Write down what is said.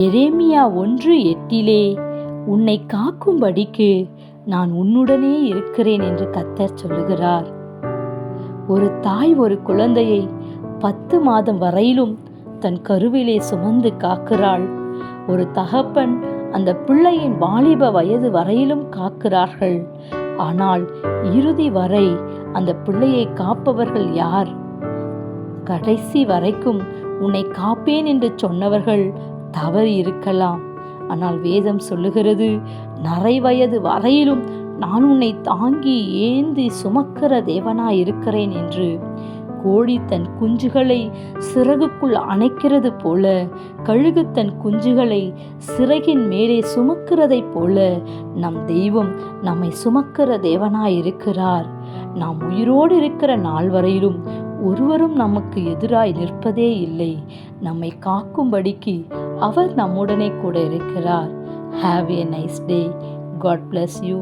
எரேமியா 1:8 உன்னை காக்கும்படிக்கு நான் உன்னுடனே இருக்கிறேன் என்று கர்த்தர் சொல்லுகிறார். ஒரு தாய் ஒரு குழந்தையை 10 மாதம் வரையிலும் தன் கருவிலே சுமந்து காக்கிறாள். ஒரு தகப்பன் அந்த பிள்ளையின் வாலிப வயது வரையிலும் காக்கிறார்கள். ஆனால் இறுதி வரை அந்த பிள்ளையை காப்பவர்கள் யார்? கடைசி வரைக்கும் உன்னை காப்பேன் என்று சொன்னவர்கள் தவறி இருக்கலாம். ஆனால் வேதம் சொல்லுகிறது, நரை வயது வரையிலும் நான் உன்னை தாங்கி ஏந்தி சுமக்கிற தேவனாய் இருக்கிறேன் என்று. கோழி தன் குஞ்சுகளை சிறகுக்குள் அணைக்கிறது போல, கழுகு தன் குஞ்சுகளை சிறகின் மேலே சுமக்கிறதைப் போல நம் தெய்வம் நம்மை சுமக்கிற தேவனாய் இருக்கிறார். நாம் உயிரோடு இருக்கிற நாள் வரையிலும் ஒருவரும் நமக்கு எதிராய் நிற்பதே இல்லை. நம்மை காக்கும்படிக்கு அவர் நம்முடனே கூட இருக்கிறார். Have a nice day. God bless you.